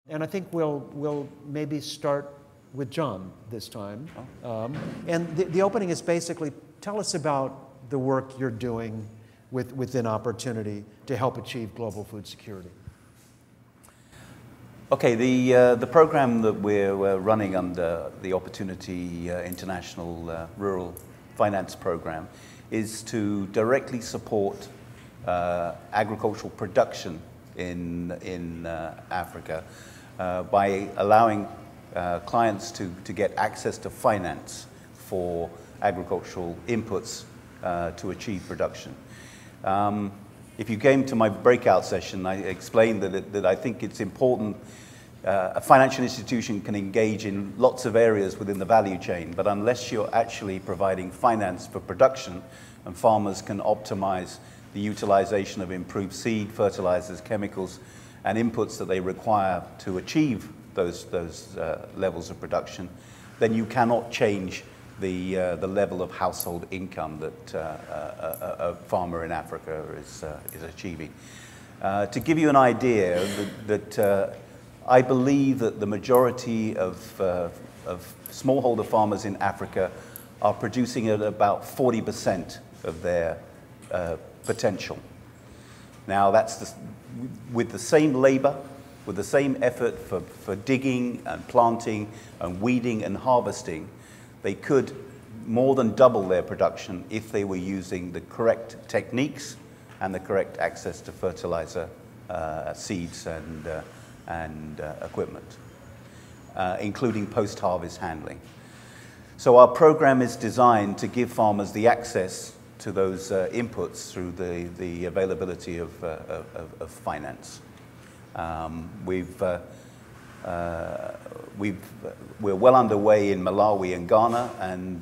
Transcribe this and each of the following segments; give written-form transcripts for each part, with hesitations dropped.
And I think we'll maybe start with John this time. And the opening is basically, tell us about the work you're doing within Opportunity to help achieve global food security. Okay, the program that we're running under the Opportunity International Rural Finance Program is to directly support agricultural production in Africa by allowing clients to get access to finance for agricultural inputs to achieve production. If you came to my breakout session, I explained that I think it's important. A financial institution can engage in lots of areas within the value chain, but unless you're actually providing finance for production and farmers can optimize the utilization of improved seed, fertilizers, chemicals, and inputs that they require to achieve those levels of production, then you cannot change the level of household income that a farmer in Africa is achieving. To give you an idea, that I believe that the majority of smallholder farmers in Africa are producing at about 40% of their potential. Now that's with the same labor, with the same effort for digging and planting and weeding and harvesting, they could more than double their production if they were using the correct techniques and the correct access to fertilizer, seeds and equipment, including post-harvest handling. So our program is designed to give farmers the access to those inputs through the availability of finance. We're well underway in Malawi and Ghana, and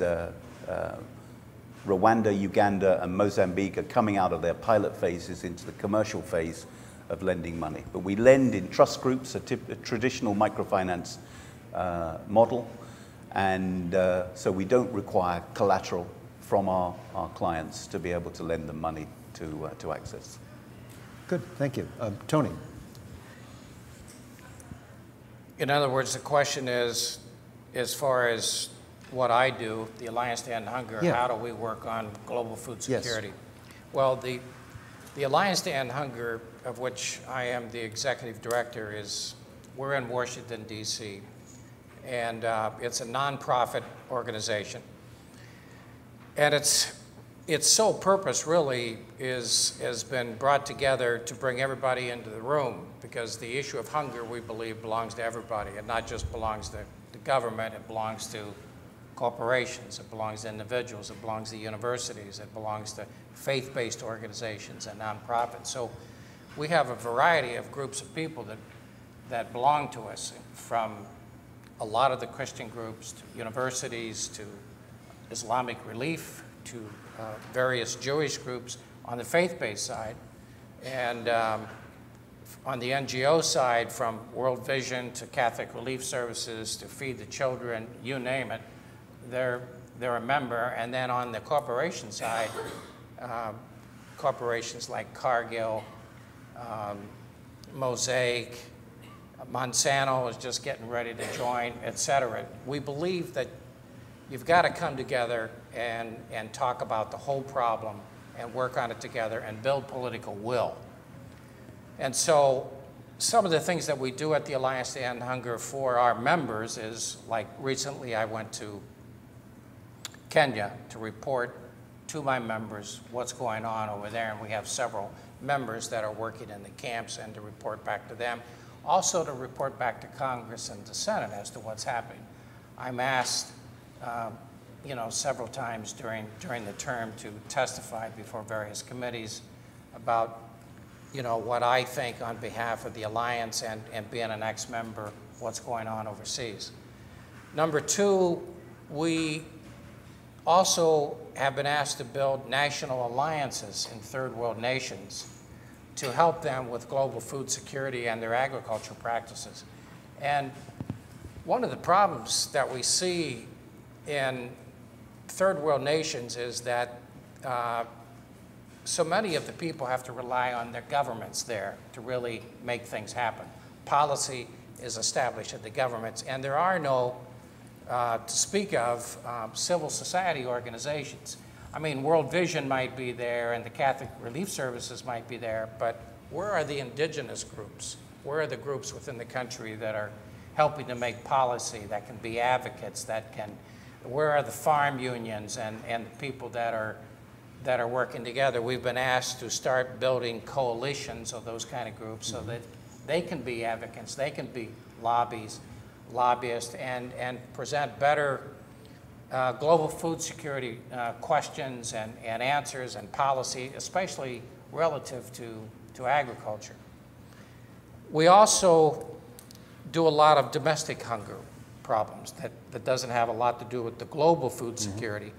Rwanda, Uganda, and Mozambique are coming out of their pilot phases into the commercial phase of lending money. But we lend in trust groups, a traditional microfinance model, and so we don't require collateral from our clients to be able to lend them money to access. Good, thank you. Tony. In other words, the question is, as far as what I do, the Alliance to End Hunger, how do we work on global food security? Yes. Well, the Alliance to End Hunger, of which I am the executive director, we're in Washington, D.C., and it's a nonprofit organization. And its sole purpose really has been brought together to bring everybody into the room, because the issue of hunger, we believe, belongs to everybody. It not just belongs to the government, it belongs to corporations, it belongs to individuals, it belongs to universities, it belongs to faith-based organizations and nonprofits. So we have a variety of groups of people that belong to us, from a lot of the Christian groups to universities to Islamic Relief to various Jewish groups on the faith-based side, and on the NGO side, from World Vision to Catholic Relief Services to Feed the Children, you name it, they're a member. And then on the corporation side, corporations like Cargill, Mosaic, Monsanto is just getting ready to join, et cetera. We believe that you've got to come together and talk about the whole problem and work on it together and build political will. And so some of the things that we do at the Alliance to End Hunger for our members is, like recently I went to Kenya to report to my members what's going on over there, and we have several members that are working in the camps, and to report back to them. Also to report back to Congress and the Senate as to what's happening. I'm asked several times during the term to testify before various committees about what I think on behalf of the Alliance and being an ex-member, what's going on overseas. Number two, we also have been asked to build national alliances in third world nations to help them with global food security and their agricultural practices. And one of the problems that we see in third world nations is that so many of the people have to rely on their governments there to really make things happen. Policy is established at the governments. And there are no, to speak of, civil society organizations. I mean, World Vision might be there and the Catholic Relief Services might be there, but where are the indigenous groups? Where are the groups within the country that are helping to make policy, that can be advocates, that can, where are the farm unions and the people that are working together? We've been asked to start building coalitions of those kind of groups so that they can be advocates, they can be lobbyists and present better global food security questions and answers and policy, especially relative to agriculture. We also do a lot of domestic hunger problems that doesn't have a lot to do with the global food security,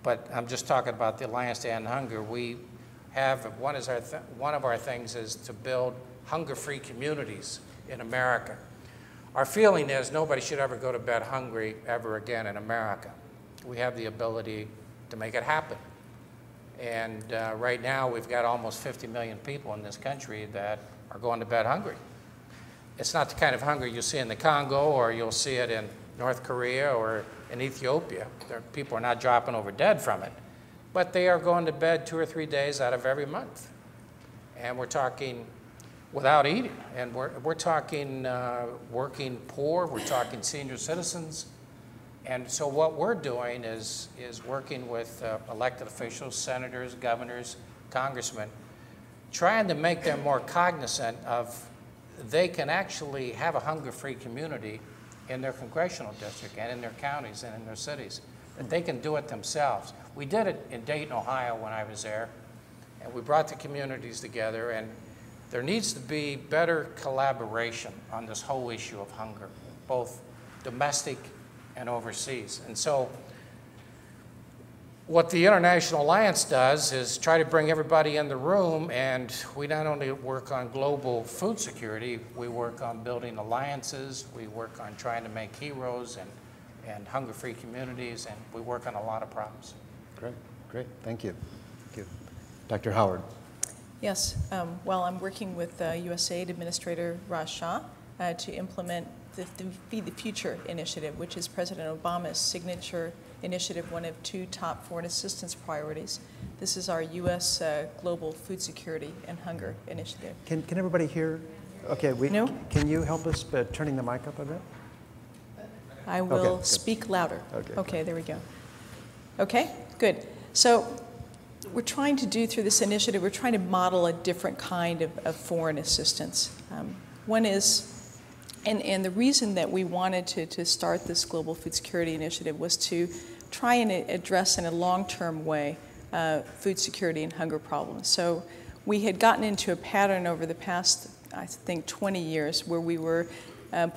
but I'm just talking about the Alliance to End Hunger. We have, one of our things is to build hunger-free communities in America. Our feeling is nobody should ever go to bed hungry ever again in America. We have the ability to make it happen. And right now we've got almost 50 million people in this country that are going to bed hungry. It's not the kind of hunger you see in the Congo or you'll see it in North Korea or in Ethiopia. People are not dropping over dead from it, but they are going to bed 2 or 3 days out of every month. And we're talking without eating. And we're talking working poor, we're talking senior citizens. And so what we're doing is working with elected officials, senators, governors, congressmen, trying to make them more cognizant of they can actually have a hunger-free community in their congressional district and in their counties and in their cities, that they can do it themselves. We did it in Dayton, Ohio when I was there, and we brought the communities together, and there needs to be better collaboration on this whole issue of hunger, both domestic and overseas. And so what the International Alliance does is try to bring everybody in the room, and we not only work on global food security, we work on building alliances, we work on trying to make heroes and hunger-free communities, and we work on a lot of problems. Great, great, thank you. Thank you. Dr. Howard. Yes, well, I'm working with USAID Administrator Raj Shah to implement the Feed the Future initiative, which is President Obama's signature initiative, one of 2 top foreign assistance priorities. This is our U.S. Global Food Security and Hunger Initiative. Can everybody hear? Okay, No? Can you help us by turning the mic up a bit? I will Okay, speak louder. Okay, there we go. Okay, good. So we're trying to do through this initiative, we're trying to model a different kind of foreign assistance. One is, and the reason that we wanted to start this Global Food Security Initiative was to try and address in a long-term way food security and hunger problems. So we had gotten into a pattern over the past, I think, 20 years where we were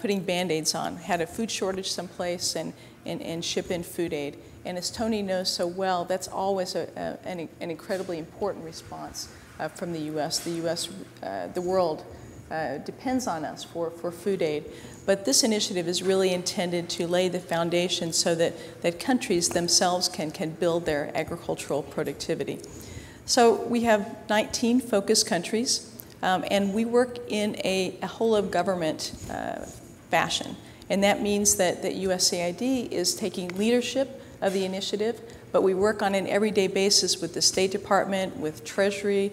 putting Band-Aids on, had a food shortage someplace and ship in food aid. And as Tony knows so well, that's always an incredibly important response from the U.S. The world depends on us for food aid. But this initiative is really intended to lay the foundation so that countries themselves can build their agricultural productivity. So we have 19 focus countries, and we work in a whole of government fashion. And that means that USAID is taking leadership of the initiative, but we work on an everyday basis with the State Department, with Treasury,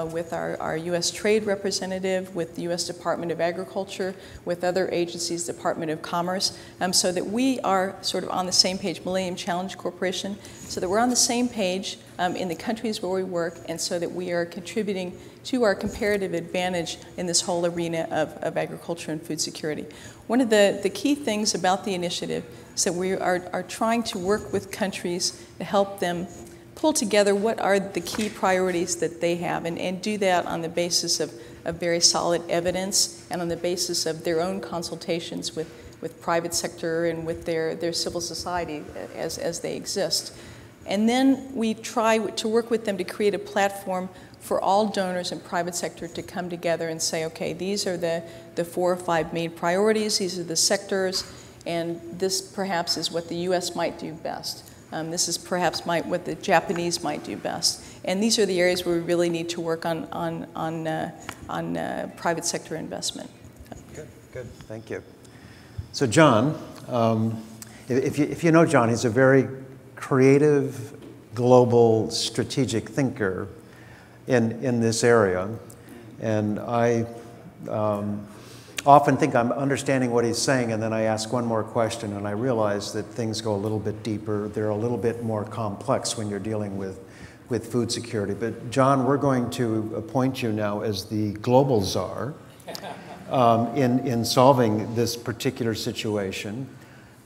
with our U.S. Trade Representative, with the U.S. Department of Agriculture, with other agencies, Department of Commerce, so that we are sort of on the same page, Millennium Challenge Corporation, so that we're on the same page in the countries where we work, and so that we are contributing to our comparative advantage in this whole arena of agriculture and food security. One of the key things about the initiative is that we are trying to work with countries to help them pull together what are the key priorities that they have, and do that on the basis of very solid evidence and on the basis of their own consultations with private sector and with their civil society as they exist. And then we try to work with them to create a platform for all donors and private sector to come together and say, okay, these are the 4 or 5 main priorities, these are the sectors, and this perhaps is what the U.S. might do best. This is perhaps what the Japanese might do best. And these are the areas where we really need to work on private sector investment. Good. Good, thank you. So John, if you know John, he's a very creative, global, strategic thinker in this area. And I often think I'm understanding what he's saying, and then I ask one more question, and I realize that things go a little bit deeper. They're a little bit more complex when you're dealing with food security. But John, we're going to appoint you now as the global czar in solving this particular situation.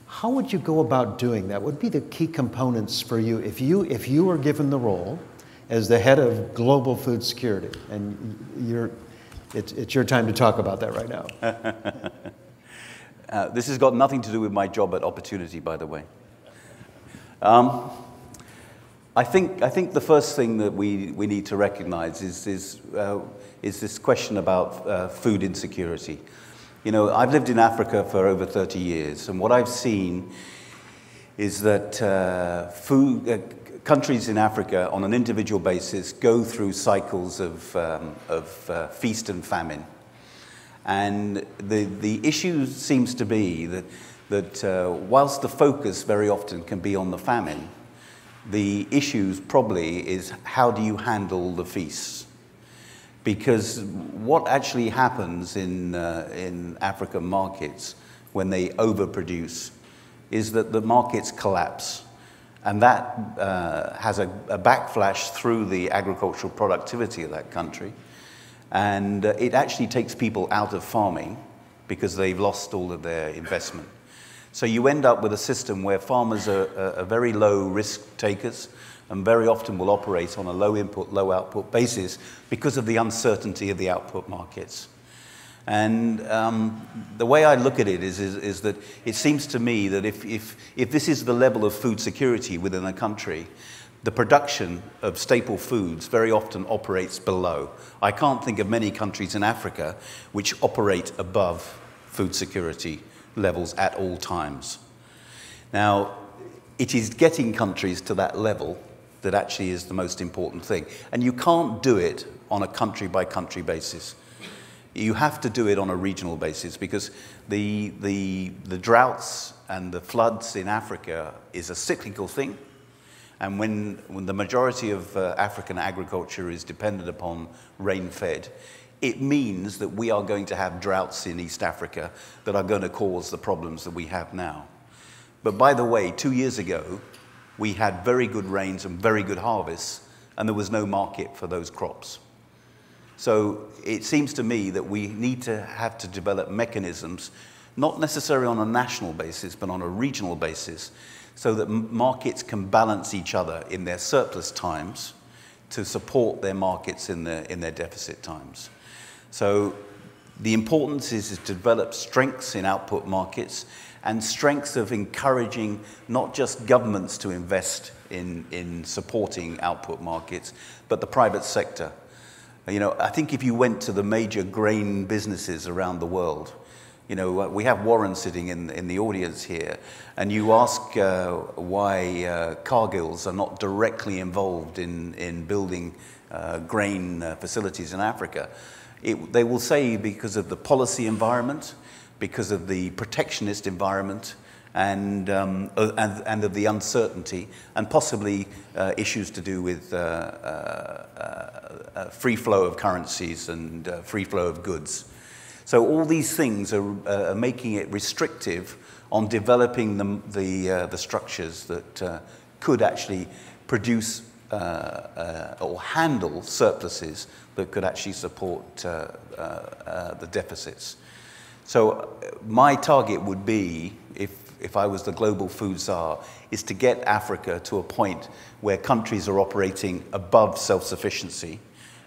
How would you go about doing that? What would be the key components for you if you were given the role as the head of global food security? And it's your time to talk about that right now. This has got nothing to do with my job at Opportunity, by the way. I think the first thing that we need to recognize is this question about food insecurity. You know, I've lived in Africa for over 30 years, and what I've seen is that countries in Africa, on an individual basis, go through cycles of feast and famine. And the issue seems to be that whilst the focus very often can be on the famine, the issue probably is how do you handle the feasts? Because what actually happens in African markets when they overproduce is that the markets collapse. And that has a backflash through the agricultural productivity of that country. And it actually takes people out of farming because they've lost all of their investment. So you end up with a system where farmers are very low risk takers and very often will operate on a low input, low output basis because of the uncertainty of the output markets. And the way I look at it is that it seems to me that if this is the level of food security within a country, the production of staple foods very often operates below. I can't think of many countries in Africa which operate above food security levels at all times. Now, it is getting countries to that level that actually is the most important thing. And you can't do it on a country-by-country basis. You have to do it on a regional basis because the droughts and the floods in Africa is a cyclical thing. And when the majority of African agriculture is dependent upon rain-fed, it means that we are going to have droughts in East Africa that are going to cause the problems that we have now. But by the way, 2 years ago, we had very good rains and very good harvests, and there was no market for those crops. So it seems to me that we need to have to develop mechanisms, not necessarily on a national basis, but on a regional basis, so that markets can balance each other in their surplus times to support their markets in their deficit times. So the importance is to develop strengths in output markets and strengths of encouraging not just governments to invest in supporting output markets, but the private sector. You know, I think if you went to the major grain businesses around the world, you know, we have Warren sitting in the audience here, and you ask why Cargills are not directly involved in building grain facilities in Africa. They will say because of the policy environment, because of the protectionist environment, and of the uncertainty, and possibly issues to do with free flow of currencies and free flow of goods. So all these things are making it restrictive on developing the structures that could actually produce or handle surpluses that could actually support the deficits. So my target would be, if I was the global food czar, is to get Africa to a point where countries are operating above self-sufficiency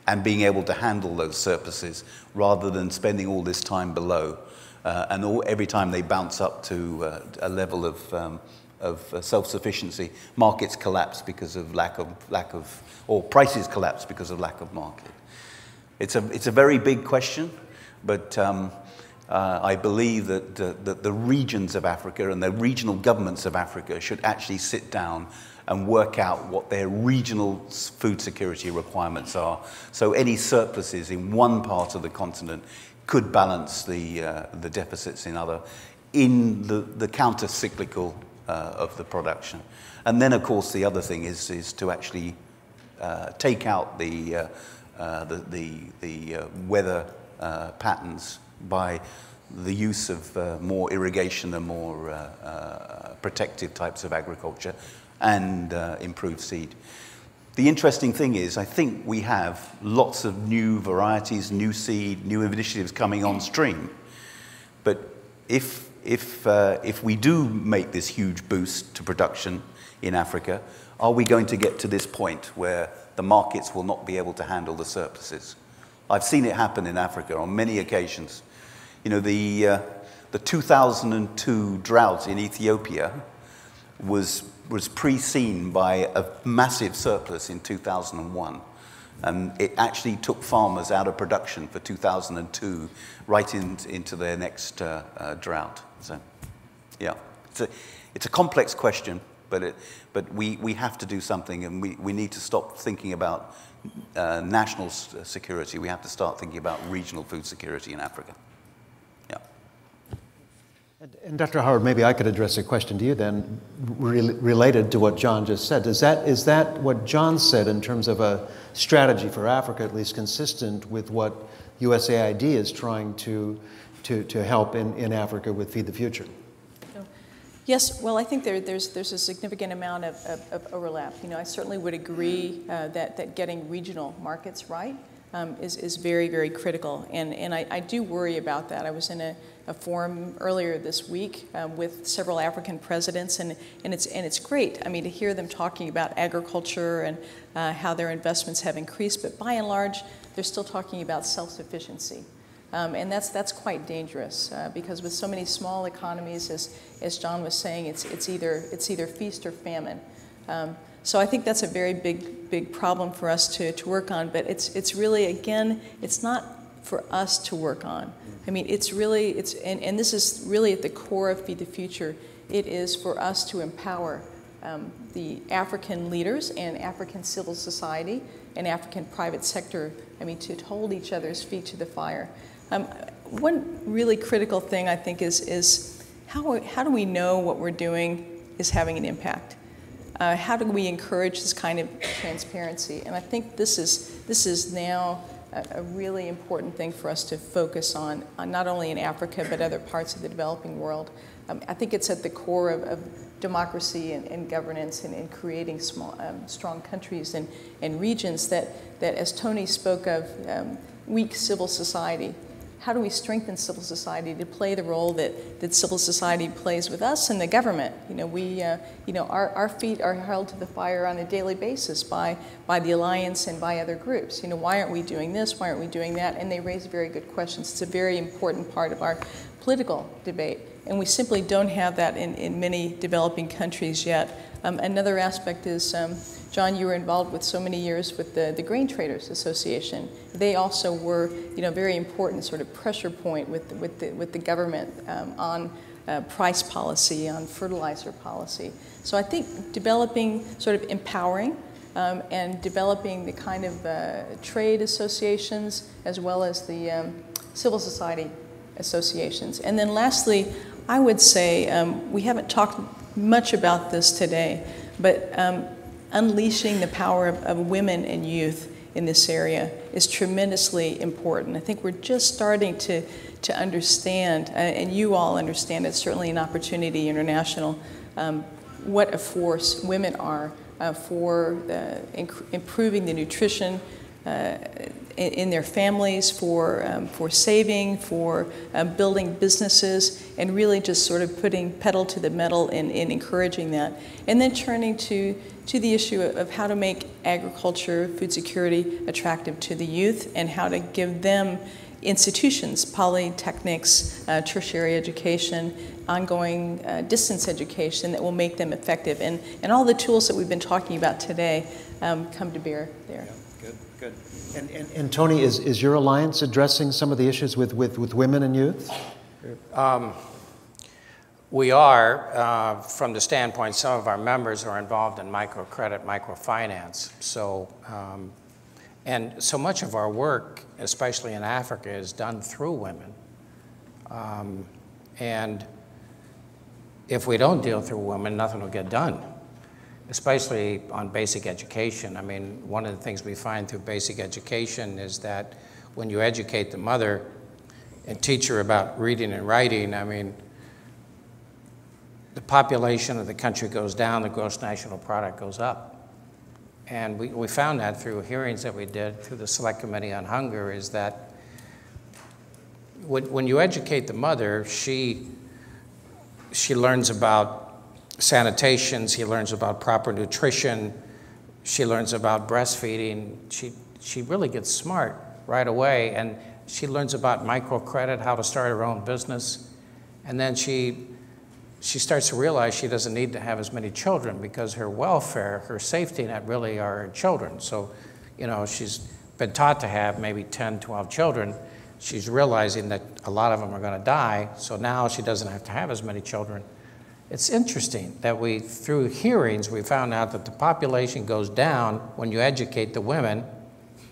and being able to handle those surpluses rather than spending all this time below. Every time they bounce up to a level of self-sufficiency, markets collapse because of or prices collapse because of lack of market. It's a very big question, but I believe that the regions of Africa and the regional governments of Africa should actually sit down and work out what their regional food security requirements are. So any surpluses in one part of the continent could balance the deficits in the counter-cyclical of the production. And then, of course, the other thing is to actually take out the weather patterns by the use of more irrigation and more protective types of agriculture and improved seed. The interesting thing is, I think we have lots of new varieties, new seed, new initiatives coming on stream. But if we do make this huge boost to production in Africa, are we going to get to this point where the markets will not be able to handle the surpluses? I've seen it happen in Africa on many occasions. You know, the 2002 drought in Ethiopia was preceded by a massive surplus in 2001. And it actually took farmers out of production for 2002 right into their next drought. So, yeah, it's a complex question, but we have to do something, and we need to stop thinking about national security. We have to start thinking about regional food security in Africa. Yeah. And Dr. Howard, maybe I could address a question to you then, related to what John just said. Is that what John said in terms of a strategy for Africa, at least consistent with what USAID is trying to help in Africa with Feed the Future? Yes, well, I think there's a significant amount of overlap. You know, I certainly would agree that getting regional markets right is very, very critical, and I do worry about that. I was in a forum earlier this week with several African presidents, and it's great. I mean, to hear them talking about agriculture and how their investments have increased, but by and large, they're still talking about self-sufficiency. And that's quite dangerous because with so many small economies, as John was saying, it's either feast or famine. So I think that's a very big problem for us to work on. But it's really, again, it's not for us to work on. I mean, and this is really at the core of Feed the Future. It is for us to empower the African leaders and African civil society and African private sector, I mean, to hold each other's feet to the fire. One really critical thing, I think, is how do we know what we're doing is having an impact? How do we encourage this kind of transparency? And I think this is now a really important thing for us to focus on not only in Africa, but other parts of the developing world. I think it's at the core of democracy and governance and creating strong countries and regions that, as Tony spoke of, weak civil society. How do we strengthen civil society to play the role that civil society plays with us and the government? You know, our feet are held to the fire on a daily basis by the Alliance and by other groups. You know, why aren't we doing this? Why aren't we doing that? And they raise very good questions. It's a very important part of our political debate, and we simply don't have that in many developing countries yet. Another aspect is, John, you were involved with so many years with the Grain Traders Association. They also were, you know, very important sort of pressure point with the government on price policy, on fertilizer policy. So I think developing, sort of empowering, and developing the kind of trade associations as well as the civil society associations. And then lastly, I would say, we haven't talked much about this today, but unleashing the power of women and youth in this area is tremendously important. I think we're just starting to understand, and you all understand, it's certainly an Opportunity International, what a force women are for improving the nutrition in their families, for saving, for building businesses, and really just sort of putting pedal to the metal in encouraging that. And then turning to the issue of how to make agriculture, food security attractive to the youth, and how to give them institutions, polytechnics, tertiary education, ongoing distance education that will make them effective. And all the tools that we've been talking about today come to bear there. Yeah, good. And Tony, is your alliance addressing some of the issues with women and youth? We are, from the standpoint, some of our members are involved in microcredit, microfinance. So And so much of our work, especially in Africa, is done through women. And if we don't deal through women, nothing will get done, especially on basic education. I mean, one of the things we find through basic education is that when you educate the mother and teach her about reading and writing, I mean, the population of the country goes down, the gross national product goes up. And we found that through hearings that we did through the Select Committee on Hunger, is that when you educate the mother, she learns about sanitation, she learns about proper nutrition, she learns about breastfeeding. She really gets smart right away, and she learns about microcredit, how to start her own business. And then she starts to realize she doesn't need to have as many children, because her welfare, her safety net really are her children. So, you know, she's been taught to have maybe 10, 12 children. She's realizing that a lot of them are going to die, so now she doesn't have to have as many children. It's interesting that through hearings, we found out that the population goes down when you educate the women,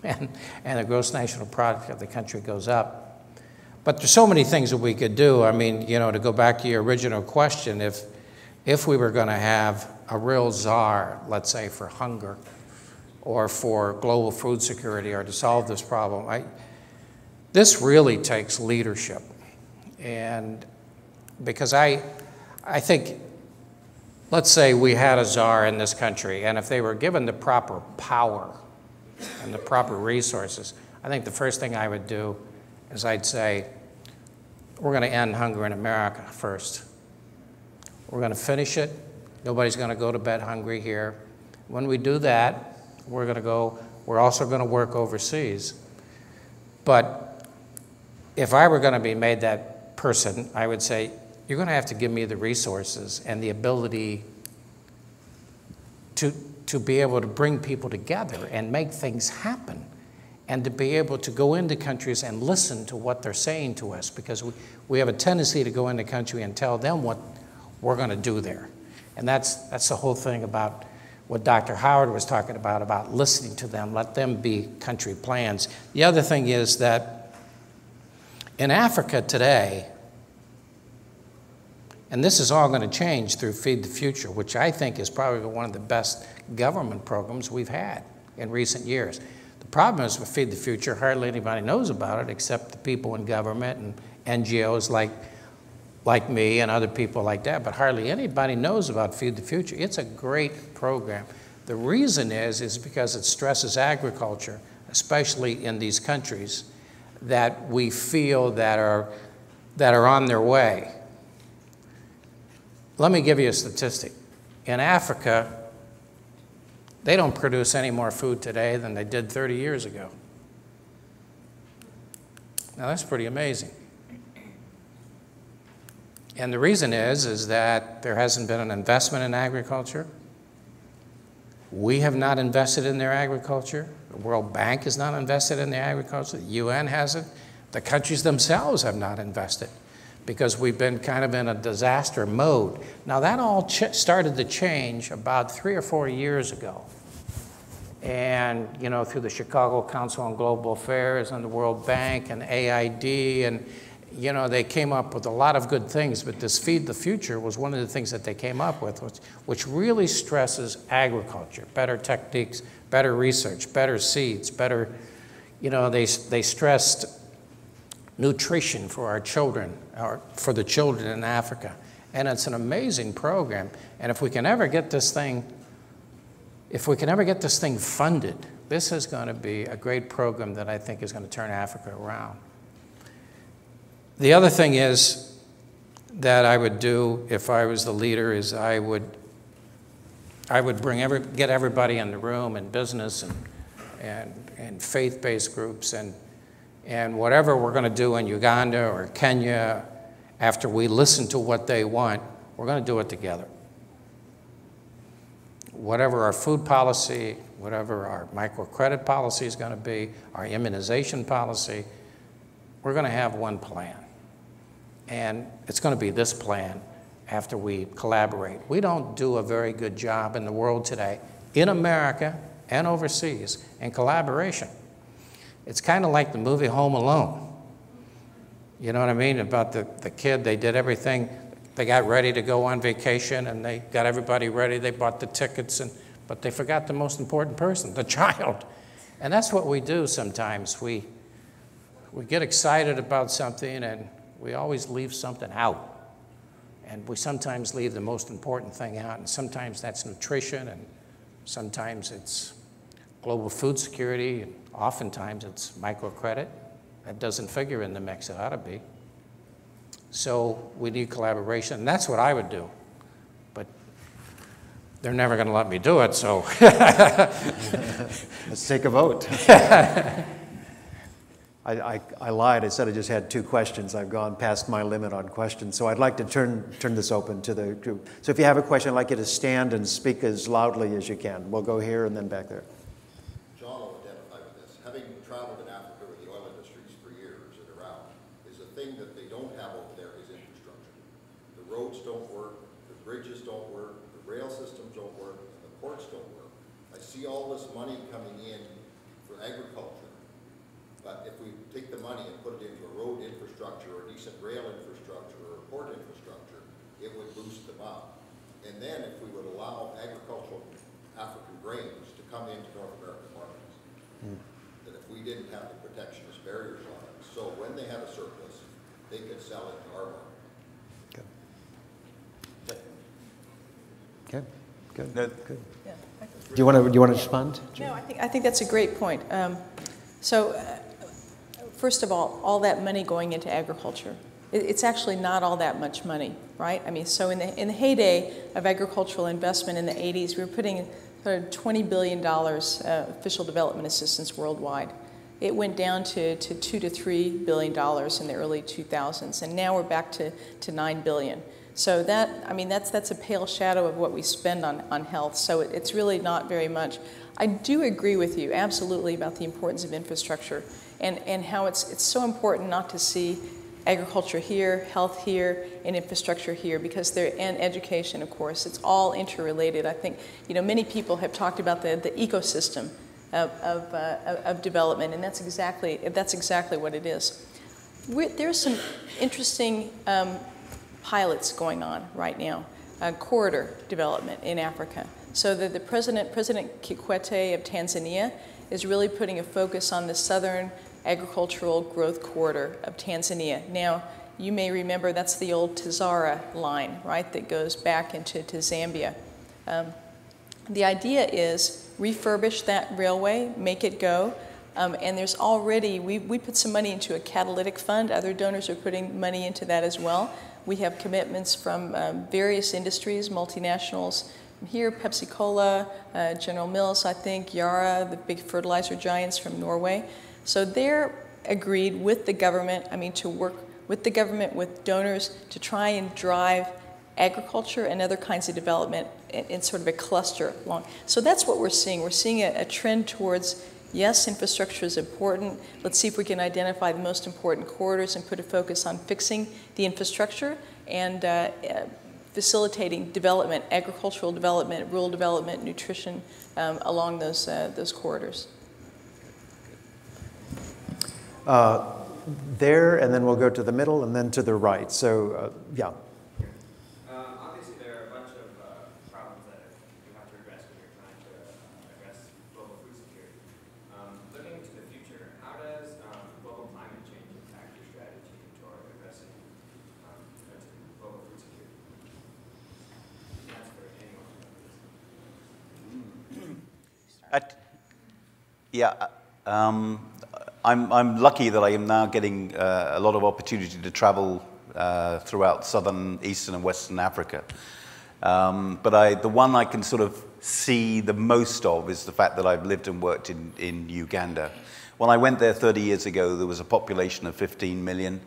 and the gross national product of the country goes up. But there's so many things that we could do. I mean, you know, to go back to your original question, if we were going to have a real czar, let's say, for hunger or for global food security or to solve this problem, this really takes leadership. And because I think, let's say we had a czar in this country, and if they were given the proper power and the proper resources, I think the first thing I would do is I'd say, we're going to end hunger in America first. We're going to finish it. Nobody's going to go to bed hungry here. When we do that, we're also going to work overseas. But if I were going to be made that person, I would say, you're going to have to give me the resources and the ability to be able to bring people together and make things happen, and to be able to go into countries and listen to what they're saying to us, because we have a tendency to go into country and tell them what we're going to do there. And that's the whole thing about what Dr. Howard was talking about listening to them, let them be country plans. The other thing is that in Africa today, and this is all going to change through Feed the Future, which I think is probably one of the best government programs we've had in recent years. The problem is with Feed the Future, hardly anybody knows about it except the people in government and NGOs like me and other people like that, but hardly anybody knows about Feed the Future. It's a great program. The reason is because it stresses agriculture, especially in these countries that we feel that are on their way. Let me give you a statistic. In Africa, they don't produce any more food today than they did 30 years ago. Now that's pretty amazing. And the reason is that there hasn't been an investment in agriculture. We have not invested in their agriculture. The World Bank has not invested in their agriculture. The UN hasn't. The countries themselves have not invested, because we've been kind of in a disaster mode. Now that all started to change about 3 or 4 years ago. And, you know, through the Chicago Council on Global Affairs and the World Bank and AID, and, you know, they came up with a lot of good things, but this Feed the Future was one of the things that they came up with, which really stresses agriculture, better techniques, better research, better seeds, better, you know, they stressed nutrition for our children, or for the children in Africa. And it's an amazing program. And if we can ever get this thing funded, this is going to be a great program that I think is going to turn Africa around. The other thing is that I would do if I was the leader is I would get everybody in the room, in business and faith-based groups, and whatever we're going to do in Uganda or Kenya, after we listen to what they want, we're going to do it together. Whatever our food policy, whatever our microcredit policy is going to be, our immunization policy, we're going to have one plan. And it's going to be this plan after we collaborate. We don't do a very good job in the world today, in America and overseas, in collaboration. It's kind of like the movie Home Alone. You know what I mean? About the kid, they did everything. They got ready to go on vacation, and they got everybody ready. They bought the tickets, but they forgot the most important person, the child. And that's what we do sometimes. We get excited about something, and we always leave something out. And we sometimes leave the most important thing out, and sometimes that's nutrition, and sometimes it's global food security, and oftentimes it's microcredit. That doesn't figure in the mix. It ought to be. So we need collaboration, and that's what I would do. But they're never going to let me do it, so. Let's take a vote. I lied. I said I just had 2 questions. I've gone past my limit on questions. So I'd like to turn this open to the group. So if you have a question, I'd like you to stand and speak as loudly as you can. We'll go here and then back there. John will identify with this. Having traveled in Africa with the oil industries for years and around, is the thing that they don't have over there is infrastructure. The roads don't work, the bridges don't work, the rail systems don't work, and the ports don't work. I see all this money coming in for agriculture, but if we take the money and put it into a road infrastructure or decent rail infrastructure or port infrastructure, it would boost them up. And then if we would allow agricultural African grains to come into North American markets, that if we didn't have the protectionist barriers on it, so when they have a surplus, they could sell it to our market. Okay. Good. No. Good. Yeah. Do you want to respond? No, I think that's a great point. First of all that money going into agriculture, it's actually not all that much money, right? I mean, so in the heyday of agricultural investment in the 80s, we were putting $20 billion official development assistance worldwide. It went down to $2 to $3 billion in the early 2000s, and now we're back to $9 billion. So that's a pale shadow of what we spend on health, so it's really not very much. I do agree with you absolutely about the importance of infrastructure and how it's so important not to see agriculture here, health here, and infrastructure here, because and education, of course, it's all interrelated. I think, many people have talked about the ecosystem of development, and that's exactly what it is. There's some interesting pilots going on right now, corridor development in Africa. So the President Kikwete of Tanzania is really putting a focus on the southern agricultural growth corridor of Tanzania. Now, you may remember that's the old Tazara line, right, that goes back into Zambia. The idea is refurbish that railway, make it go, and there's already, we put some money into a catalytic fund. Other donors are putting money into that as well. We have commitments from various industries, multinationals here, Pepsi-Cola, General Mills, I think, Yara, the big fertilizer giants from Norway. So they're agreed with the government, to work with the government, with donors, to try and drive agriculture and other kinds of development in sort of a cluster along. So that's what we're seeing. We're seeing a trend towards, yes, infrastructure is important. Let's see if we can identify the most important corridors and put a focus on fixing the infrastructure and facilitating development, agricultural development, rural development, nutrition along those corridors. There, and then we'll go to the middle, and then to the right. So, yeah. Obviously, there are a bunch of problems that you have to address when you're trying to address global food security. Looking into the future, how does global climate change impact your strategy toward addressing global food security? That's for anyone. I'm lucky that I am now getting a lot of opportunity to travel throughout southern, eastern, and western Africa. But the one I can sort of see the most of is the fact that I've lived and worked in Uganda. When I went there 30 years ago, there was a population of 15 million.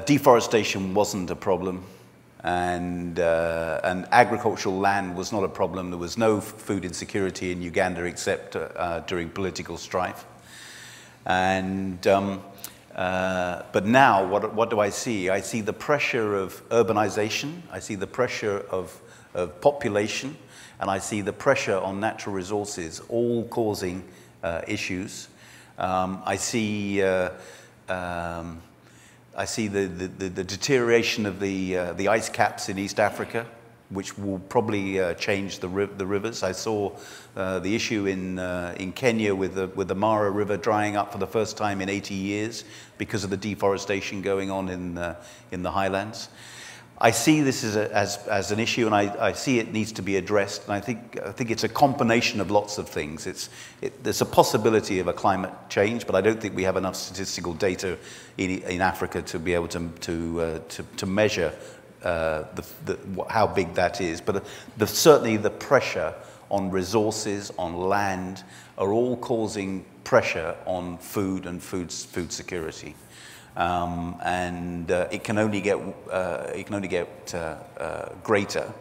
Deforestation wasn't a problem. And agricultural land was not a problem. There was no food insecurity in Uganda except during political strife. And but now, what do I see? I see the pressure of urbanization. I see the pressure of population, and I see the pressure on natural resources, all causing issues. I see the deterioration of the ice caps in East Africa, which will probably change the rivers. I saw the issue in Kenya with the Mara River drying up for the first time in 80 years because of the deforestation going on in the highlands. I see this as an issue, and I see it needs to be addressed. And I think it's a combination of lots of things. There's a possibility of a climate change, but I don't think we have enough statistical data in Africa to be able to measure how big that is. But certainly the pressure on resources, on land, are all causing pressure on food and food security. It can only get greater,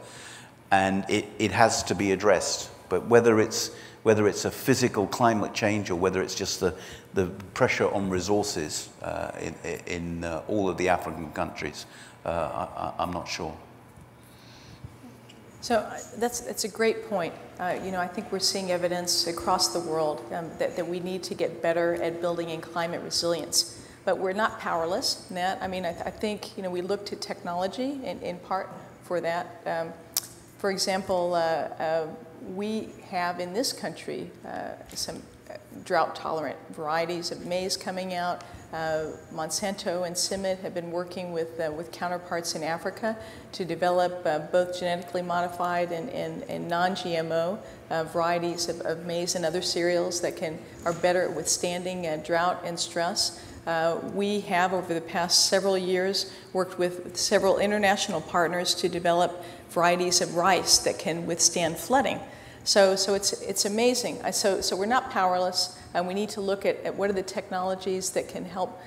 and it has to be addressed. But whether it's a physical climate change or whether it's just the pressure on resources in all of the African countries, I'm not sure. So that's a great point. I think we're seeing evidence across the world that we need to get better at building in climate resilience. But we're not powerless in that. I mean, I think, we look to technology in part for that. For example, we have in this country some drought-tolerant varieties of maize coming out. Monsanto and CIMMYT have been working with counterparts in Africa to develop both genetically modified and non-GMO varieties of maize and other cereals that are better at withstanding drought and stress. We have, over the past several years, worked with several international partners to develop varieties of rice that can withstand flooding. So it's amazing. So we're not powerless, and we need to look at what are the technologies that can help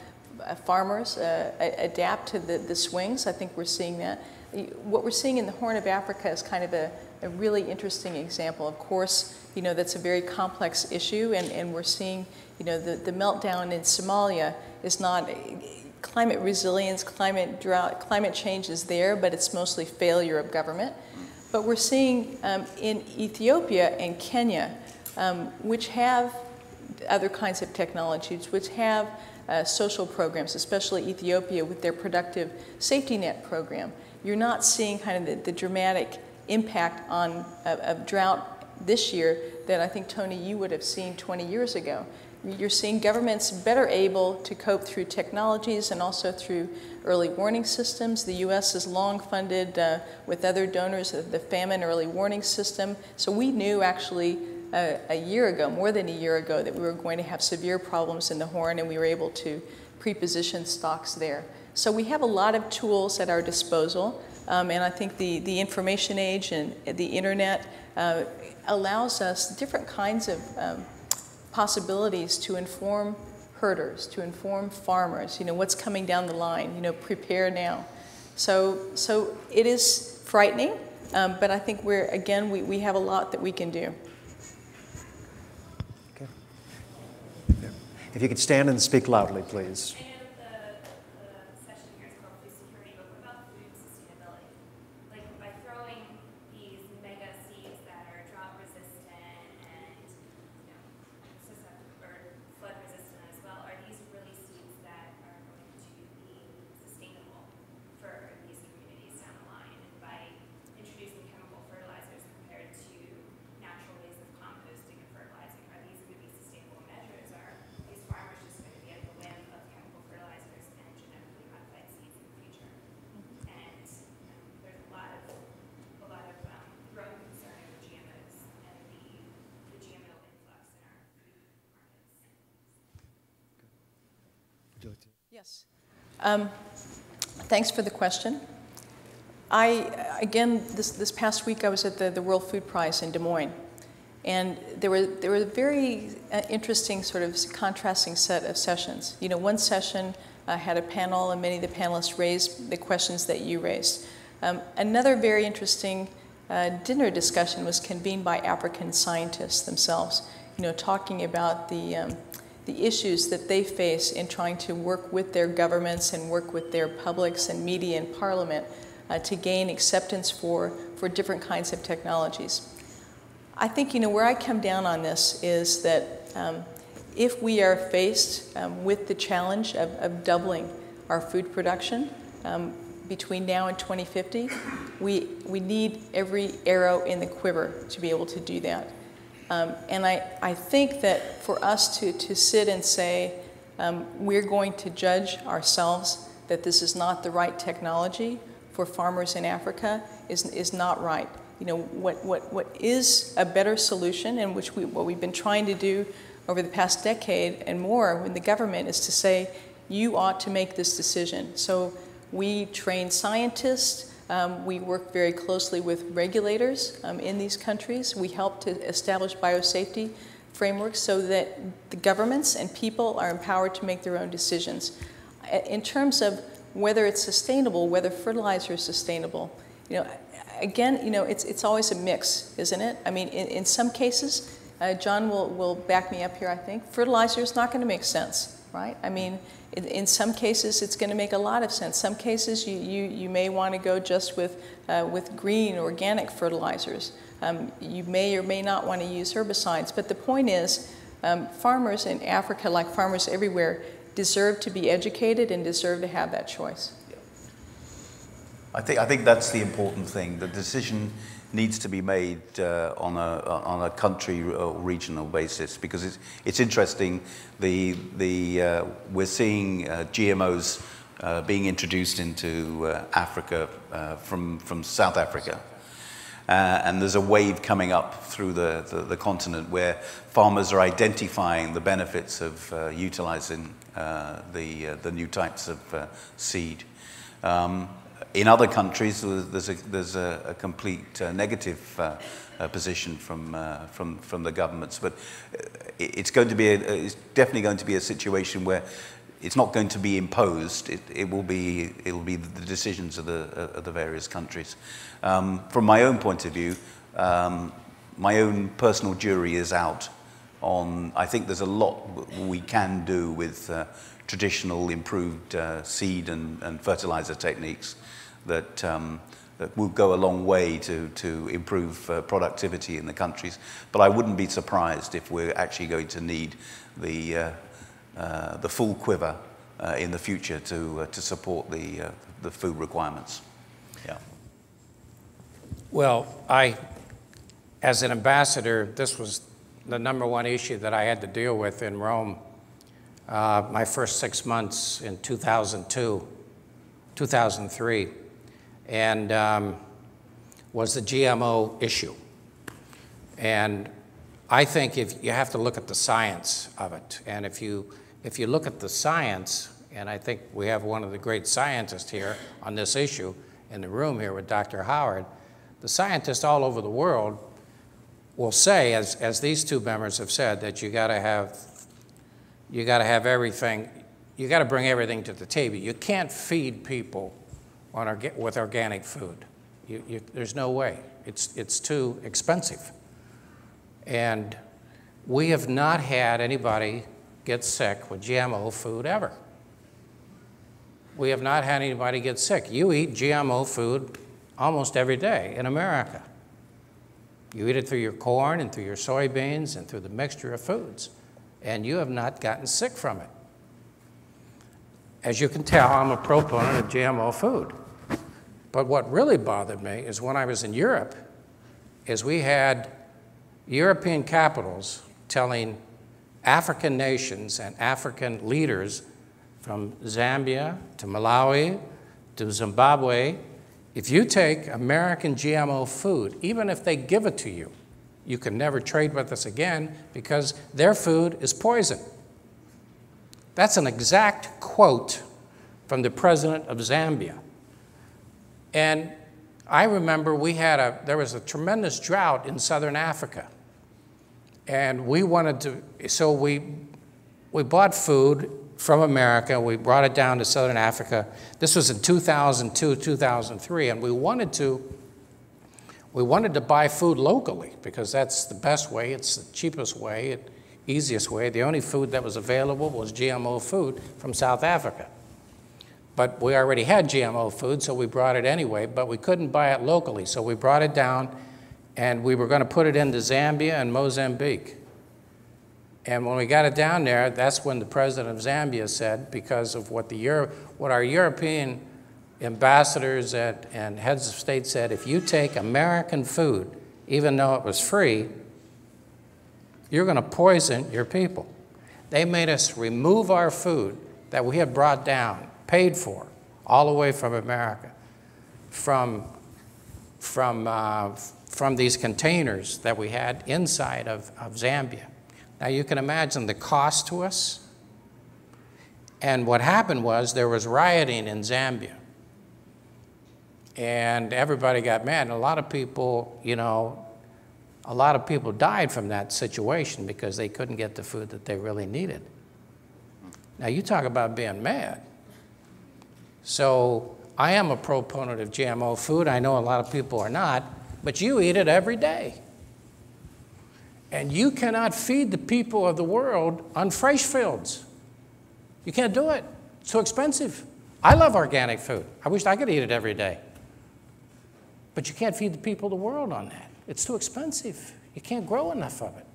farmers adapt to the swings. I think we're seeing that. What we're seeing in the Horn of Africa is kind of a really interesting example. Of course, that's a very complex issue, and we're seeing, the meltdown in Somalia is not climate resilience, climate drought, climate change is there, but it's mostly failure of government. But we're seeing in Ethiopia and Kenya, which have other kinds of technologies, which have social programs, especially Ethiopia with their productive safety net program. You're not seeing kind of the dramatic impact of drought this year that I think, Tony, you would have seen 20 years ago. You're seeing governments better able to cope through technologies and also through early warning systems. The U.S. has long funded, with other donors, the famine early warning system. So we knew actually a year ago, more than a year ago, that we were going to have severe problems in the Horn, and we were able to pre-position stocks there. So we have a lot of tools at our disposal, and I think the information age and the internet allows us different kinds of possibilities to inform herders, to inform farmers, what's coming down the line, prepare now. So it is frightening, but I think we have a lot that we can do. Okay. If you could stand and speak loudly, please. Yes. Thanks for the question. This past week I was at the World Food Prize in Des Moines, and there were a very interesting sort of contrasting set of sessions. One session had a panel, and many of the panelists raised the questions that you raised. Another very interesting dinner discussion was convened by African scientists themselves, talking about the issues that they face in trying to work with their governments and work with their publics and media and parliament to gain acceptance for different kinds of technologies. I think, where I come down on this is that if we are faced with the challenge of doubling our food production between now and 2050, we need every arrow in the quiver to be able to do that. And I think that for us to sit and say, we're going to judge ourselves that this is not the right technology for farmers in Africa is not right. You know, what is a better solution, and what we've been trying to do over the past decade and more in the government, is to say, you ought to make this decision. So we train scientists, we work very closely with regulators in these countries. We help to establish biosafety frameworks so that the governments and people are empowered to make their own decisions. In terms of whether it's sustainable, whether fertilizer is sustainable, you know, again, you know, it's always a mix, isn't it? I mean, in some cases, John will back me up here, I think, fertilizer is not going to make sense, right? I mean, in some cases, it's going to make a lot of sense. Some cases, you may want to go just with green, organic fertilizers. You may or may not want to use herbicides. But the point is, farmers in Africa, like farmers everywhere, deserve to be educated and deserve to have that choice. I think that's the important thing. The decision needs to be made on a country or regional basis, because it's interesting. We're seeing GMOs being introduced into Africa from South Africa, and there's a wave coming up through the continent where farmers are identifying the benefits of utilizing the new types of seed. In other countries, there's a complete negative position from the governments, but it's definitely going to be a situation where it's not going to be imposed. It will be the decisions of the various countries. From my own point of view, my own personal jury is out on. I think there's a lot we can do with traditional improved seed and fertilizer techniques that will go a long way to improve productivity in the countries. But I wouldn't be surprised if we're actually going to need the full quiver in the future to support the food requirements. Yeah. Well, as an ambassador, this was the #1 issue that I had to deal with in Rome. My first 6 months in 2003, and was the GMO issue. And I think you have to look at the science of it. And if you look at the science, and I think we have one of the great scientists here on this issue in the room here with Dr. Howard, the scientists all over the world will say, as these two members have said, that you got to have everything. You got to bring everything to the table. You can't feed people with organic food. There's no way. It's too expensive. And we have not had anybody get sick with GMO food ever. We have not had anybody get sick. You eat GMO food almost every day in America. You eat it through your corn and through your soybeans and through the mixture of foods, and you have not gotten sick from it. As you can tell, I'm a proponent of GMO food. But what really bothered me is when I was in Europe, is we had European capitals telling African nations and African leaders from Zambia to Malawi to Zimbabwe, if you take American GMO food, even if they give it to you, you can never trade with us again because their food is poison. That's an exact quote from the president of Zambia. And I remember there was a tremendous drought in southern Africa. And we wanted to, so we bought food from America, we brought it down to southern Africa. This was in 2002, 2003, and we wanted to buy food locally because that's the best way, it's the cheapest way, easiest way. The only food that was available was GMO food from South Africa. But we already had GMO food, so we brought it anyway, but we couldn't buy it locally, so we brought it down, and we were going to put it into Zambia and Mozambique. And when we got it down there, that's when the president of Zambia said, because of what our European ambassadors and heads of state said, if you take American food, even though it was free, you're going to poison your people. They made us remove our food that we had brought down, paid for, all the way from America, from these containers that we had inside of Zambia. Now you can imagine the cost to us. And what happened was there was rioting in Zambia. And everybody got mad. And a lot of people, you know, a lot of people died from that situation because they couldn't get the food that they really needed. Now you talk about being mad. So I am a proponent of GMO food. I know a lot of people are not, but you eat it every day. And you cannot feed the people of the world on fresh fields. You can't do it. It's too expensive. I love organic food. I wish I could eat it every day. But you can't feed the people of the world on that. It's too expensive. You can't grow enough of it.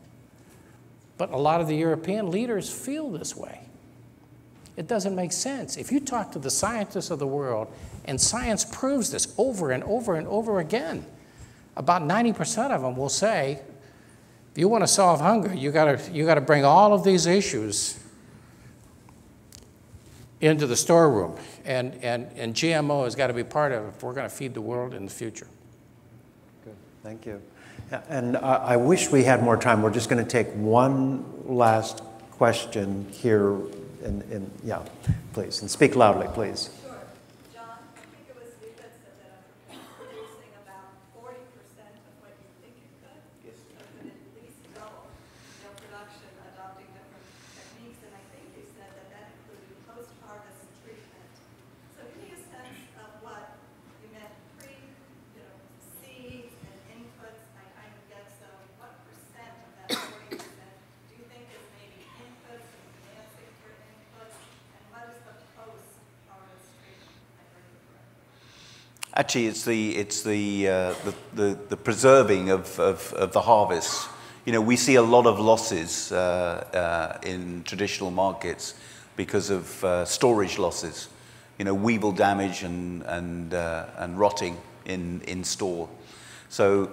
But a lot of the European leaders feel this way. It doesn't make sense. If you talk to the scientists of the world, and science proves this over and over and over again, about 90% of them will say, if you want to solve hunger, you got to bring all of these issues into the storeroom. And GMO has got to be part of it if we're going to feed the world in the future. Good, thank you. And I wish we had more time. We're just going to take one last question here. Yeah, please, and speak loudly, please. Sure. John, I think it was you that said that after producing about 40% of what you think you could, yes. So could at least double your production, adopting different techniques, and I think you said that included post-harvest treatment. So give me a sense of what you meant seeds and inputs. I kind of get so what percent of that 40% do you think is maybe inputs and financing for inputs, and what is the post-harvest treatment? Actually, it's the preserving of the harvest. You know, we see a lot of losses in traditional markets because of storage losses. You know, weevil damage and rotting in store. So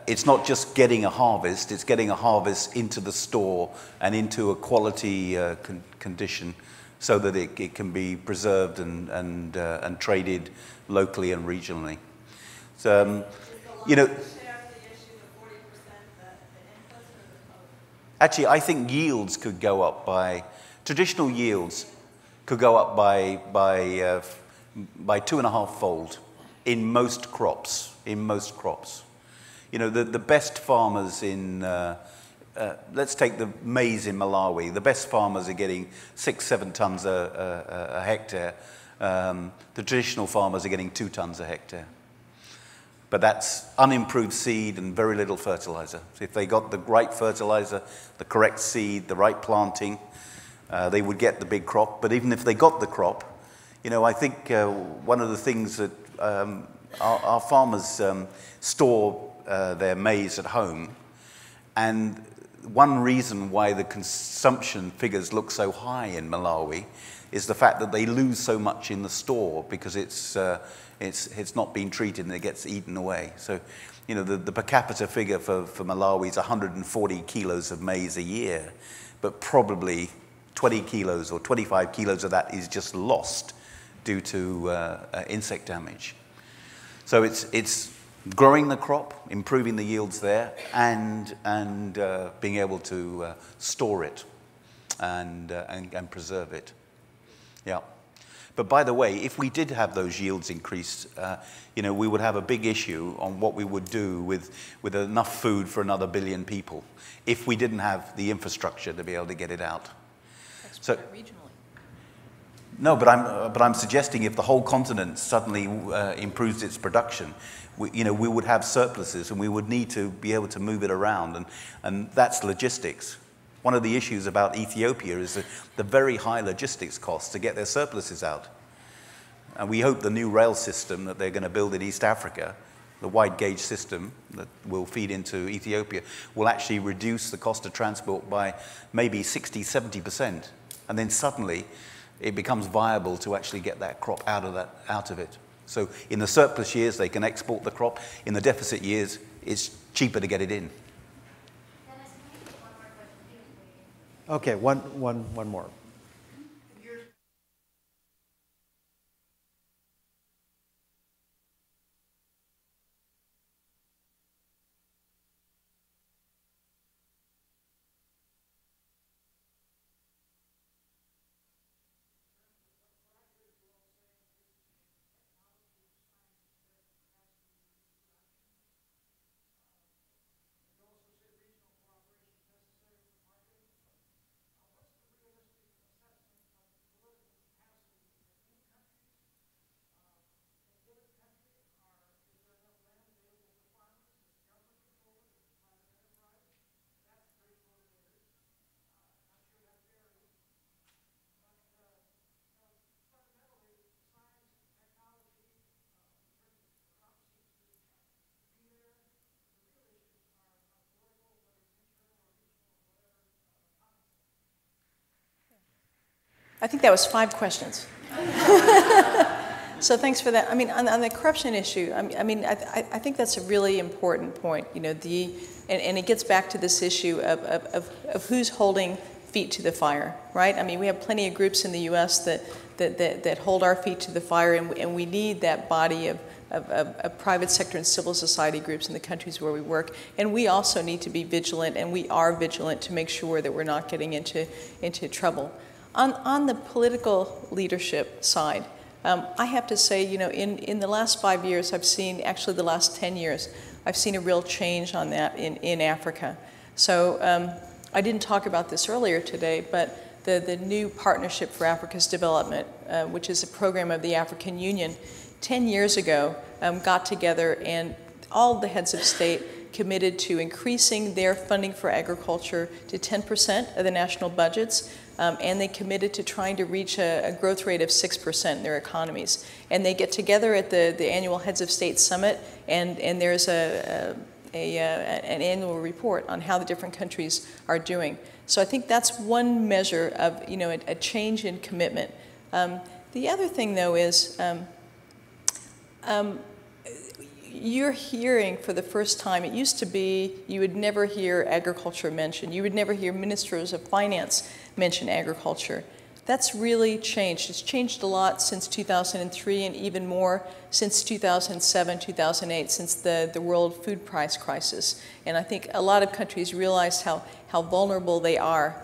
it's not just getting a harvest; it's getting a harvest into the store and into a quality condition, so that it can be preserved and traded locally and regionally. So, you know, actually, I think yields could go up by, traditional yields could go up by 2.5-fold in most crops. You know, the best farmers in, let's take the maize in Malawi. The best farmers are getting 6-7 tons a hectare. The traditional farmers are getting 2 tons a hectare. But that's unimproved seed and very little fertilizer. So if they got the right fertilizer, the correct seed, the right planting, they would get the big crop. But even if they got the crop, you know, I think one of the things that our farmers store their maize at home, and one reason why the consumption figures look so high in Malawi is the fact that they lose so much in the store because it's not been treated and it gets eaten away. So, you know, the per capita figure for Malawi is 140 kilos of maize a year, but probably 20 kilos or 25 kilos of that is just lost due to insect damage. So it's growing the crop, improving the yields there, and being able to store it and preserve it. Yeah. But by the way, if we did have those yields increased, you know, we would have a big issue on what we would do with enough food for another 1 billion people if we didn't have the infrastructure to be able to get it out. Export it regionally. No, but I'm suggesting if the whole continent suddenly improves its production, you know, we would have surpluses and we would need to be able to move it around, and that's logistics. One of the issues about Ethiopia is the very high logistics costs to get their surpluses out. And we hope the new rail system that they're going to build in East Africa the wide gauge system that will feed into Ethiopia, will actually reduce the cost of transport by maybe 60, 70%. And then suddenly it becomes viable to actually get that crop out of it. So in the surplus years, they can export the crop. In the deficit years, it's cheaper to get it in. Okay, one more. I think that was 5 questions. So thanks for that. I mean, on the corruption issue, I think that's a really important point. You know, and it gets back to this issue of who's holding feet to the fire, right? I mean, we have plenty of groups in the U.S. that hold our feet to the fire, and we need that body of private sector and civil society groups in the countries where we work. And we also need to be vigilant, and we are vigilant to make sure that we're not getting into trouble. On the political leadership side, I have to say, you know, in the last 5 years, I've seen, actually the last 10 years, I've seen a real change on that in Africa. So I didn't talk about this earlier today, but the new Partnership for Africa's Development, which is a program of the African Union, 10 years ago got together, and all the heads of state committed to increasing their funding for agriculture to 10% of the national budgets. And they committed to trying to reach a growth rate of 6% in their economies. And they get together at the annual Heads of State Summit, and there's an annual report on how the different countries are doing. So I think that's one measure of, you know, a change in commitment. The other thing, though, is you're hearing for the first time, it used to be you would never hear agriculture mentioned. You would never hear ministers of finance mention agriculture. That's really changed. It's changed a lot since 2003, and even more since 2007, 2008, since the world food price crisis. And I think a lot of countries realized how vulnerable they are.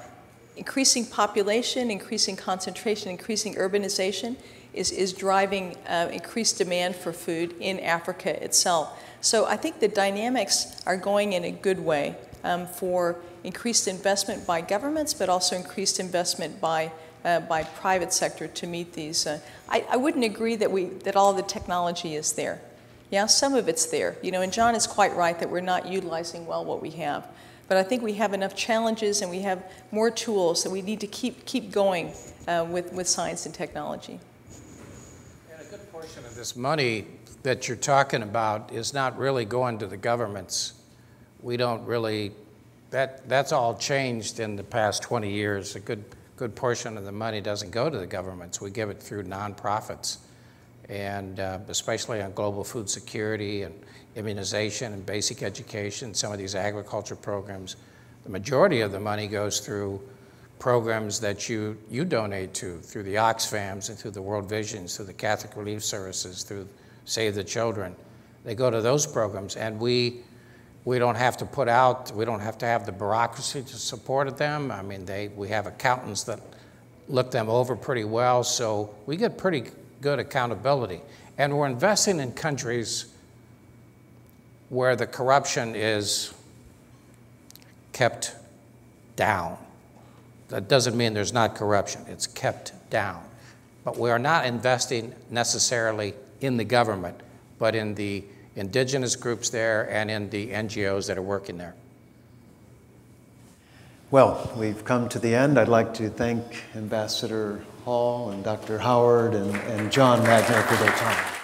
Increasing population, increasing concentration, increasing urbanization is driving increased demand for food in Africa itself. So I think the dynamics are going in a good way for increased investment by governments, but also increased investment by private sector to meet these. I wouldn't agree that all the technology is there. Yeah, some of it's there. You know, and John is quite right that we're not utilizing well what we have. But I think we have enough challenges, and we have more tools that we need to keep going with science and technology. And a good portion of this money that you're talking about is not really going to the governments. We don't really, that's all changed in the past 20 years. A good portion of the money doesn't go to the governments. We give it through nonprofits, and especially on global food security and immunization and basic education, some of these agriculture programs. The majority of the money goes through programs that you donate to, through the Oxfams and through the World Visions, through the Catholic Relief Services, through Save the Children. They go to those programs, and we don't have to we don't have to have the bureaucracy to support them. I mean, we have accountants that look them over pretty well, so we get pretty good accountability. And we're investing in countries where the corruption is kept down. That doesn't mean there's not corruption, it's kept down. But we are not investing necessarily in the government, but in the indigenous groups there and in the NGOs that are working there. Well, we've come to the end. I'd like to thank Ambassador Hall and Dr. Howard and John Magnay for their time.